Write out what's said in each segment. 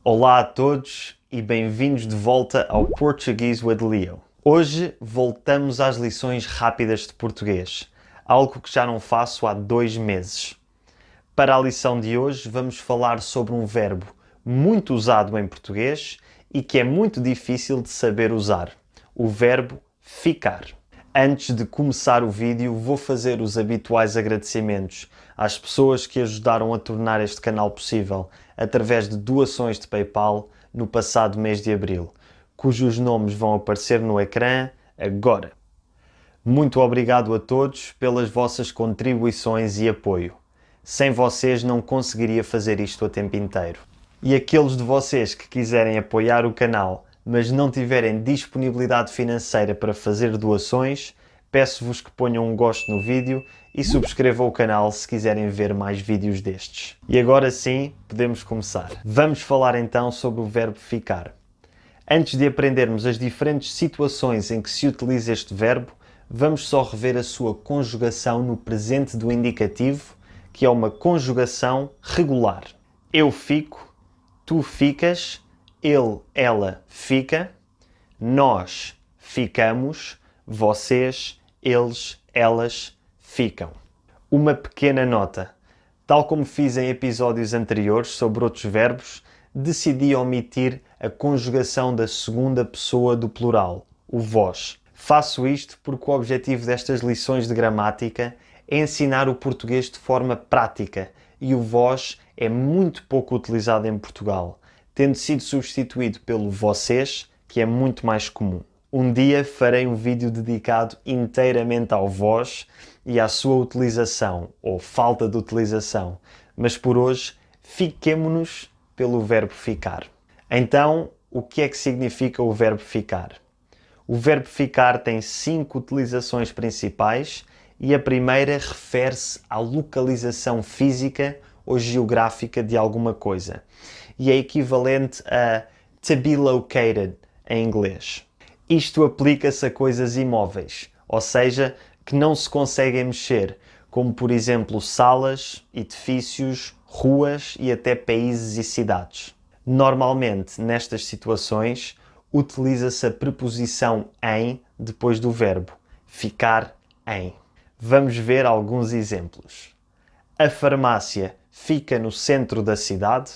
Olá a todos e bem-vindos de volta ao Portuguese with Leo. Hoje voltamos às lições rápidas de português, algo que já não faço há 2 meses. Para a lição de hoje vamos falar sobre um verbo muito usado em português e que é muito difícil de saber usar, o verbo ficar. Antes de começar o vídeo, vou fazer os habituais agradecimentos às pessoas que ajudaram a tornar este canal possível através de doações de PayPal no passado mês de abril, cujos nomes vão aparecer no ecrã agora. Muito obrigado a todos pelas vossas contribuições e apoio. Sem vocês não conseguiria fazer isto a tempo inteiro. E aqueles de vocês que quiserem apoiar o canal, mas não tiverem disponibilidade financeira para fazer doações, peço-vos que ponham um gosto no vídeo e subscrevam o canal se quiserem ver mais vídeos destes. E agora sim, podemos começar. Vamos falar então sobre o verbo ficar. Antes de aprendermos as diferentes situações em que se utiliza este verbo, vamos só rever a sua conjugação no presente do indicativo, que é uma conjugação regular. Eu fico, tu ficas, ele, ela fica, nós ficamos, vocês, eles, elas ficam. Uma pequena nota. Tal como fiz em episódios anteriores sobre outros verbos, decidi omitir a conjugação da segunda pessoa do plural, o vós. Faço isto porque o objetivo destas lições de gramática é ensinar o português de forma prática e o vós é muito pouco utilizado em Portugal, tendo sido substituído pelo vocês, que é muito mais comum. Um dia farei um vídeo dedicado inteiramente ao vós e à sua utilização, ou falta de utilização, mas por hoje fiquemo-nos pelo verbo ficar. Então, o que é que significa o verbo ficar? O verbo ficar tem 5 utilizações principais e a primeira refere-se à localização física ou geográfica de alguma coisa e é equivalente a to be located em inglês. Isto aplica-se a coisas imóveis, ou seja, que não se conseguem mexer, como por exemplo salas, edifícios, ruas e até países e cidades. Normalmente, nestas situações, utiliza-se a preposição em depois do verbo, ficar em. Vamos ver alguns exemplos. A farmácia fica no centro da cidade.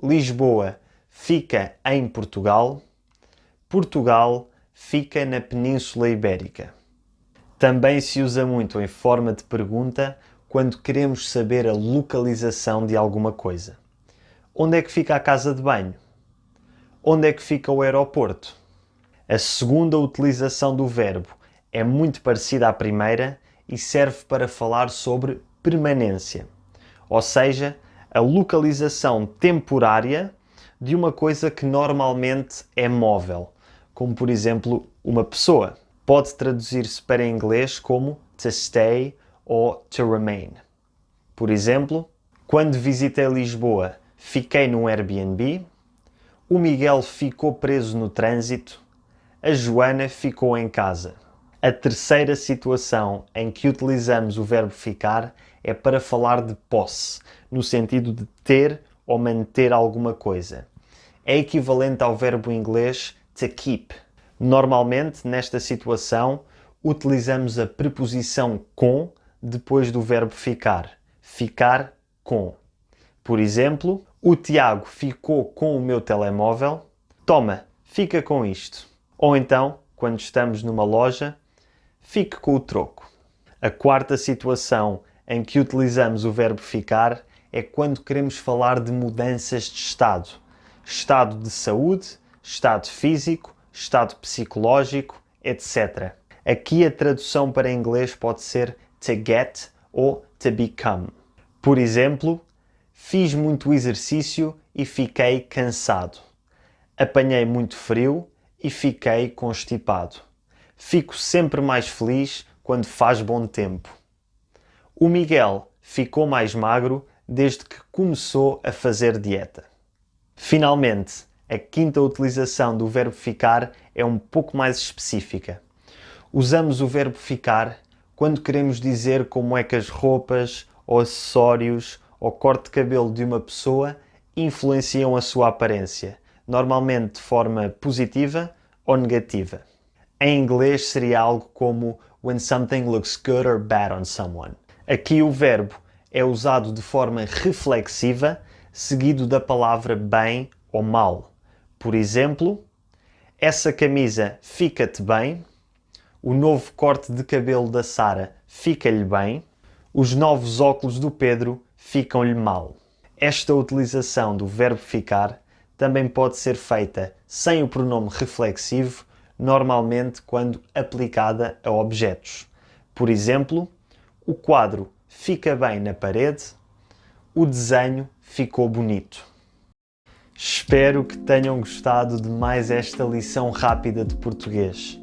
Lisboa fica em Portugal. Portugal fica na Península Ibérica. Também se usa muito em forma de pergunta quando queremos saber a localização de alguma coisa. Onde é que fica a casa de banho? Onde é que fica o aeroporto? A segunda utilização do verbo é muito parecida à primeira e serve para falar sobre permanência, ou seja, a localização temporária de uma coisa que normalmente é móvel, como por exemplo uma pessoa. Pode traduzir-se para inglês como to stay ou to remain. Por exemplo, quando visitei Lisboa, fiquei num Airbnb, o Miguel ficou preso no trânsito, a Joana ficou em casa. A terceira situação em que utilizamos o verbo ficar é para falar de posse, no sentido de ter ou manter alguma coisa. É equivalente ao verbo inglês to keep. Normalmente, nesta situação, utilizamos a preposição com depois do verbo ficar. Ficar com. Por exemplo, o Tiago ficou com o meu telemóvel. Toma, fica com isto. Ou então, quando estamos numa loja, fique com o troco. A quarta situação em que utilizamos o verbo ficar é quando queremos falar de mudanças de estado. Estado de saúde, estado físico, estado psicológico, etc. Aqui a tradução para inglês pode ser to get ou to become. Por exemplo, fiz muito exercício e fiquei cansado. Apanhei muito frio e fiquei constipado. Fico sempre mais feliz quando faz bom tempo. O Miguel ficou mais magro desde que começou a fazer dieta. Finalmente, a quinta utilização do verbo ficar é um pouco mais específica. Usamos o verbo ficar quando queremos dizer como é que as roupas, ou acessórios, ou corte de cabelo de uma pessoa influenciam a sua aparência, normalmente de forma positiva ou negativa. Em inglês seria algo como when something looks good or bad on someone. Aqui o verbo é usado de forma reflexiva, seguido da palavra bem ou mal. Por exemplo, essa camisa fica-te bem, o novo corte de cabelo da Sara fica-lhe bem, os novos óculos do Pedro ficam-lhe mal. Esta utilização do verbo ficar também pode ser feita sem o pronome reflexivo, normalmente quando aplicada a objetos. Por exemplo, o quadro fica bem na parede, o desenho ficou bonito. Espero que tenham gostado de mais esta lição rápida de português.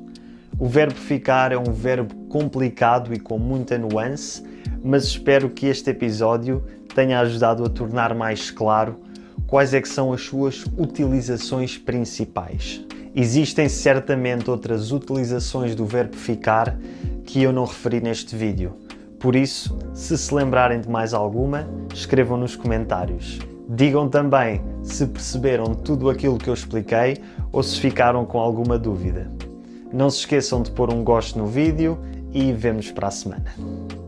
O verbo ficar é um verbo complicado e com muita nuance, mas espero que este episódio tenha ajudado a tornar mais claro quais é que são as suas utilizações principais. Existem certamente outras utilizações do verbo ficar que eu não referi neste vídeo. Por isso, se lembrarem de mais alguma, escrevam nos comentários. Digam também se perceberam tudo aquilo que eu expliquei ou se ficaram com alguma dúvida. Não se esqueçam de pôr um gosto no vídeo e vemo-nos para a semana.